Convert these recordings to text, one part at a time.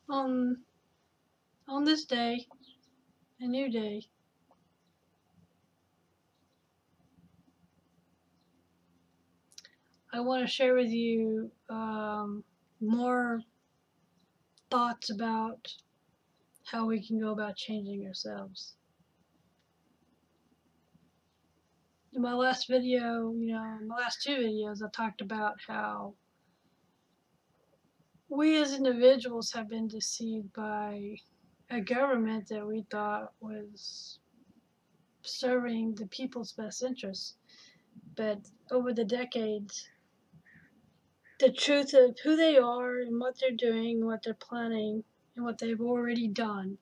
On this day, a new day, I want to share with you more thoughts about how we can go about changing ourselves. In my last video, in my last two videos, I talked about how we as individuals have been deceived by a government that we thought was serving the people's best interests. But over the decades, the truth of who they are and what they're doing, what they're planning, and what they've already done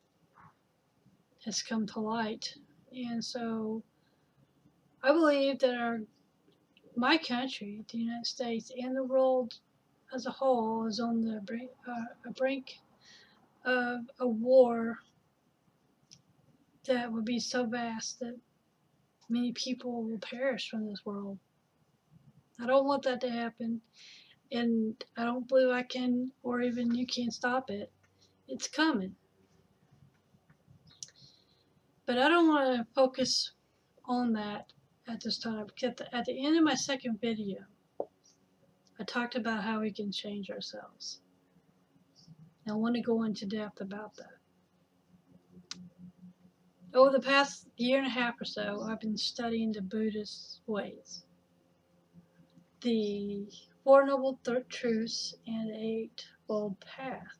has come to light. And so I believe that my country, the United States, and the world as a whole is on the brink of a war that would be so vast that many people will perish from this world. I don't want that to happen, and I don't believe I can, or even you can stop it. It's coming. But I don't want to focus on that at this time, because at the end of my second video, I talked about how we can change ourselves. And I want to go into depth about that. Over the past year and a half or so, I've been studying the Buddhist ways, the Four Noble Truths and the Eightfold Path.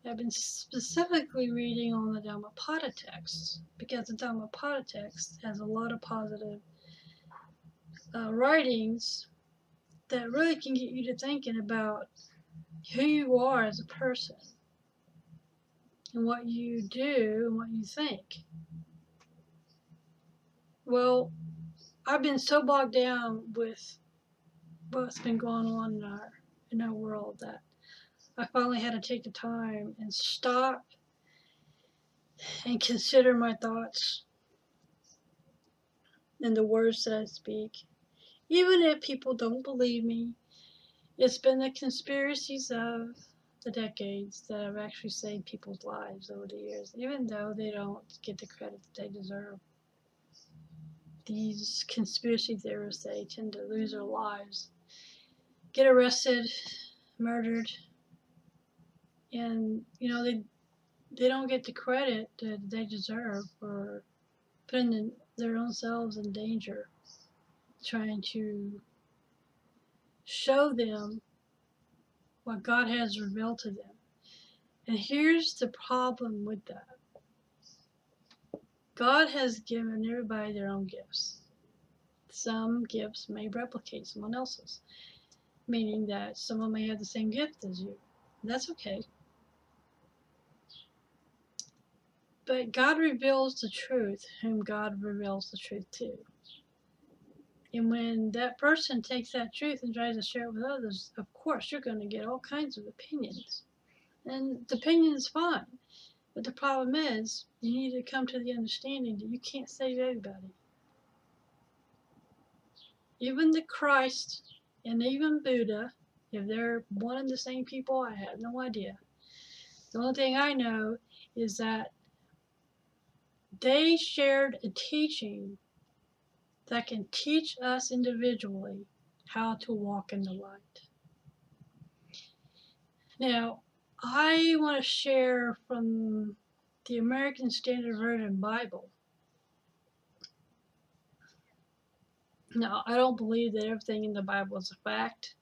I've been specifically reading on the Dhammapada text because the Dhammapada text has a lot of positive writings that really can get you to thinking about who you are as a person and what you do and what you think. Well, I've been so bogged down with what's been going on in our world that I finally had to take the time and stop and consider my thoughts and the words that I speak. Even if people don't believe me, it's been the conspiracies of the decades that have actually saved people's lives over the years, even though they don't get the credit that they deserve. These conspiracy theorists, they tend to lose their lives, get arrested, murdered, and they don't get the credit that they deserve for putting their own selves in danger, trying to show them what God has revealed to them. And here's the problem with that. God has given everybody their own gifts. Some gifts may replicate someone else's, meaning that someone may have the same gift as you. That's okay. But God reveals the truth, whom God reveals the truth to. And when that person takes that truth and tries to share it with others, of course, you're going to get all kinds of opinions. And the opinion is fine. But the problem is, you need to come to the understanding that you can't save everybody. Even the Christ and even Buddha, if they're one and the same people, I have no idea. The only thing I know is that they shared a teaching that can teach us individually how to walk in the light. Now, I want to share from the American Standard Version Bible. Now, I don't believe that everything in the Bible is a fact.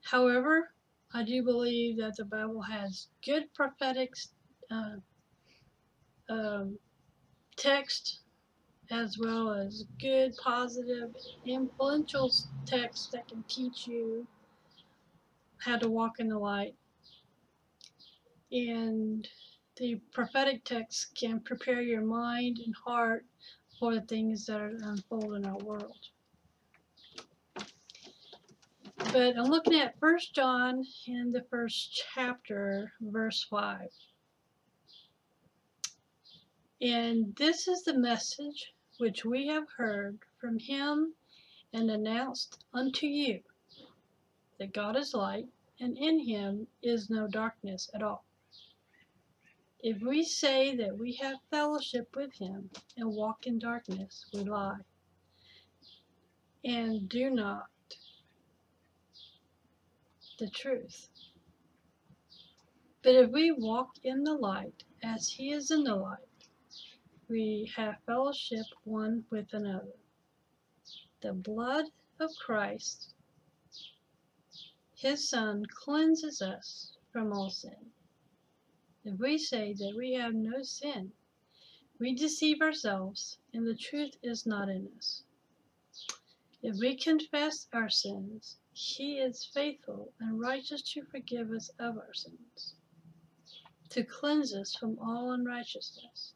However, I do believe that the Bible has good prophetic uh, text, as well as good, positive, influential text that can teach you how to walk in the light. And the prophetic text can prepare your mind and heart for the things that are unfold in our world. But I'm looking at 1 John in the first chapter, verse 5. And this is the message which we have heard from him and announced unto you, that God is light, and in him is no darkness at all. If we say that we have fellowship with him and walk in darkness, we lie and do not the truth. But if we walk in the light as he is in the light, we have fellowship one with another. The blood of Christ, his Son, cleanses us from all sin. If we say that we have no sin, we deceive ourselves, and the truth is not in us. If we confess our sins, he is faithful and righteous to forgive us of our sins, to cleanse us from all unrighteousness.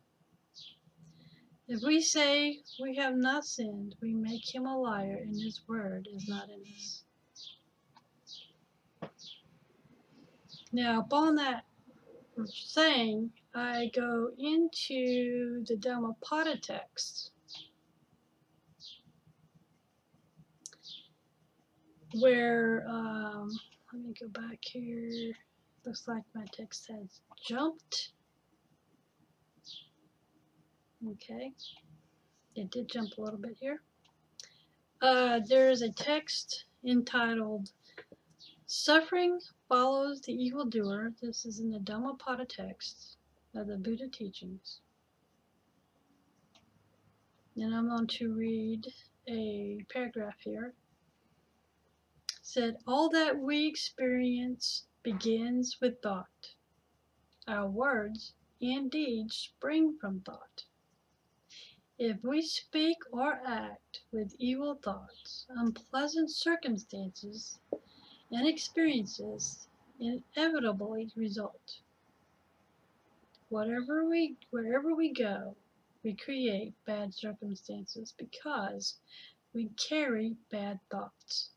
If we say we have not sinned, we make him a liar, and his word is not in us. Now, upon that saying, I go into the Dhammapada text, where, let me go back here. Looks like my text has jumped. Okay, it did jump a little bit here. There is a text entitled, Suffering Follows the Evildoer. This is in the Dhammapada text of the Buddha teachings. And I'm going to read a paragraph here. It said, all that we experience begins with thought. Our words and deeds spring from thought. If we speak or act with evil thoughts, unpleasant circumstances and experiences inevitably result. Wherever we go, we create bad circumstances because we carry bad thoughts.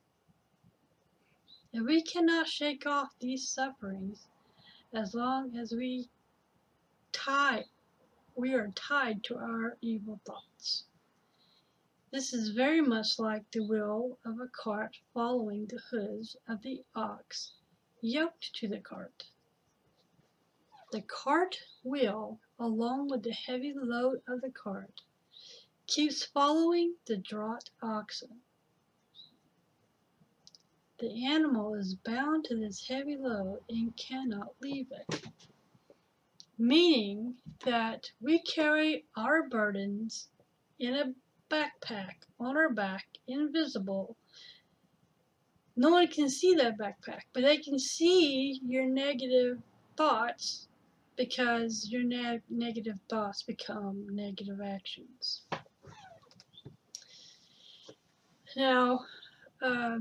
If we cannot shake off these sufferings as long as we are tied to our evil thoughts. This is very much like the wheel of a cart following the hooves of the ox yoked to the cart. The cart wheel, along with the heavy load of the cart, keeps following the draught oxen. The animal is bound to this heavy load and cannot leave it, meaning that we carry our burdens in a backpack on our back, invisible. No one can see that backpack, but they can see your negative thoughts, because your negative thoughts become negative actions. Now,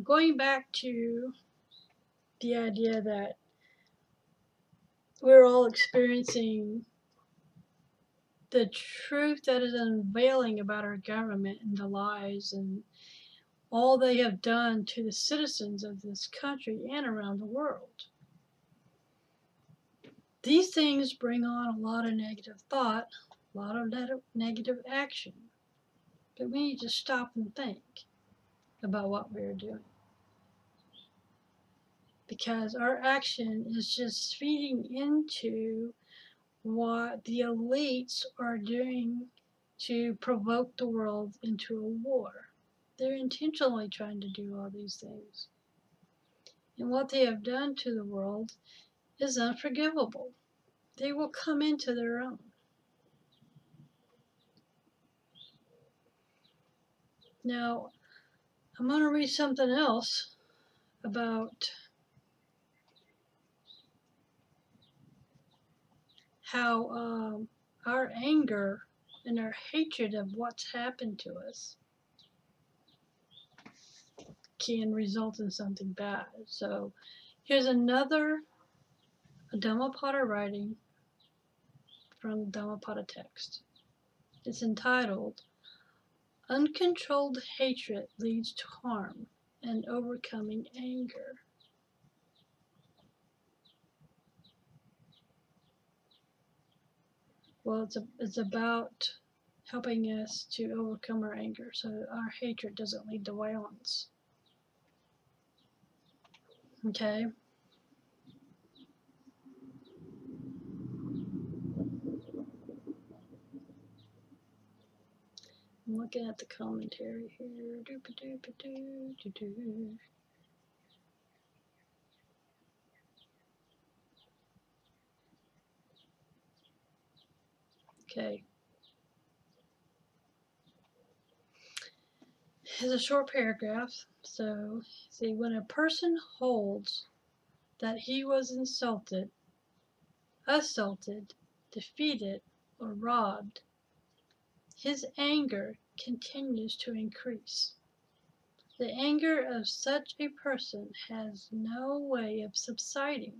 going back to the idea that we're all experiencing the truth that is unveiling about our government and the lies and all they have done to the citizens of this country and around the world. These things bring on a lot of negative thought, a lot of negative action. But we need to stop and think about what we're doing. Because our action is just feeding into what the elites are doing to provoke the world into a war. They're intentionally trying to do all these things. And what they have done to the world is unforgivable. They will come into their own. Now, I'm going to read something else about how our anger and our hatred of what's happened to us can result in something bad. So here's another Dhammapada writing from Dhammapada text. It's entitled, Uncontrolled Hatred Leads to Harm and Overcoming Anger. Well, it's about helping us to overcome our anger so that our hatred doesn't lead to violence. Okay? looking at the commentary here. Okay. It's a short paragraph. So, see, when a person holds that he was insulted, assaulted, defeated, or robbed, his anger continues to increase. The anger of such a person has no way of subsiding.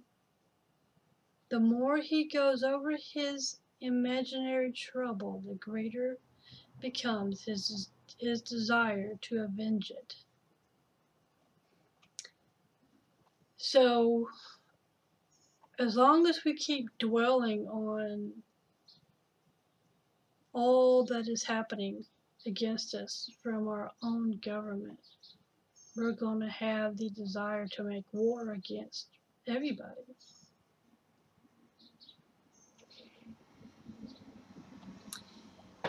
The more he goes over his imaginary trouble, the greater becomes his desire to avenge it. So, as long as we keep dwelling on all that is happening against us from our own government, we're going to have the desire to make war against everybody.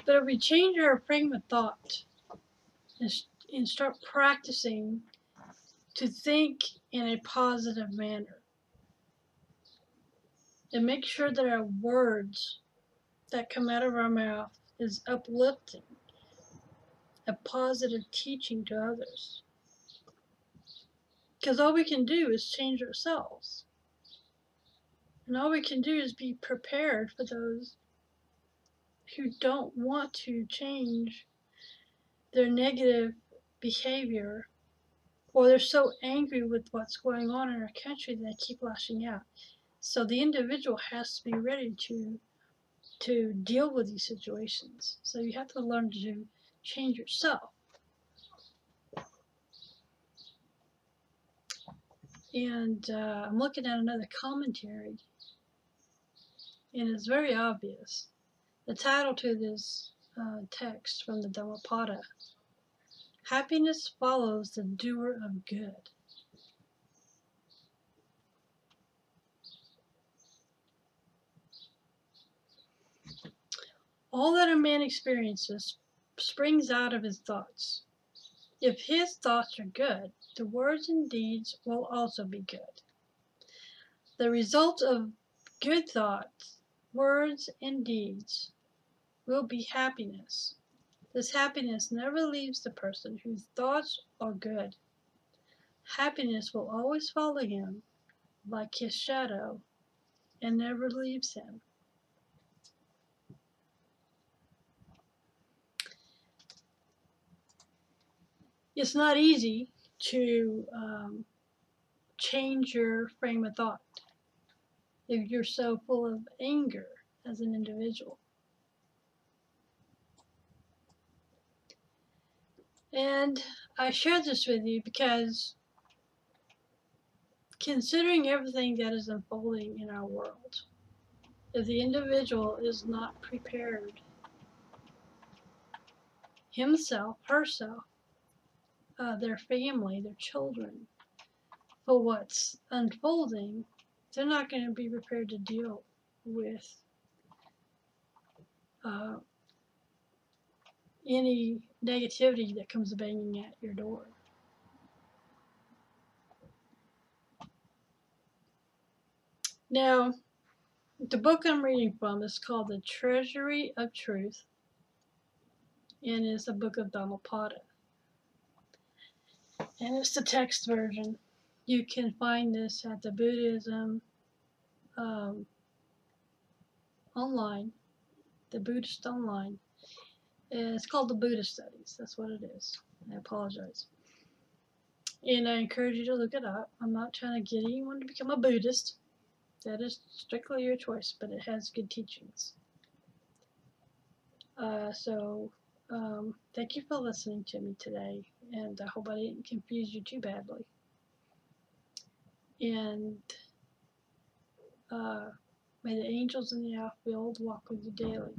But if we change our frame of thought and start practicing to think in a positive manner, and make sure that our words that come out of our mouth is uplifting, a positive teaching to others. Because all we can do is change ourselves. And all we can do is be prepared for those who don't want to change their negative behavior, or they're so angry with what's going on in our country that they keep lashing out. So the individual has to be ready to deal with these situations. So you have to learn to change yourself. And I'm looking at another commentary, and it's very obvious. The title to this text from the Dhammapada: Happiness follows the doer of good. All that a man experiences springs out of his thoughts. If his thoughts are good, the words and deeds will also be good. The result of good thoughts, words, and deeds will be happiness. This happiness never leaves the person whose thoughts are good. Happiness will always follow him like his shadow and never leaves him. It's not easy to change your frame of thought if you're so full of anger as an individual. And I share this with you because considering everything that is unfolding in our world, if the individual is not prepared himself, herself, their family, their children, for what's unfolding, they're not going to be prepared to deal with any negativity that comes banging at your door. Now, the book I'm reading from is called The Treasury of Truth, and it's a book of Dhammapada. And it's the text version. You can find this at the Buddhism online, the Buddhist online. And it's called the Buddhist Studies. That's what it is. I apologize. And I encourage you to look it up. I'm not trying to get anyone to become a Buddhist. That is strictly your choice, but it has good teachings. Thank you for listening to me today, and I hope I didn't confuse you too badly. And may the angels in the outfield walk with you daily.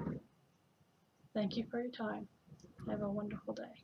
Thank you for your time. Have a wonderful day.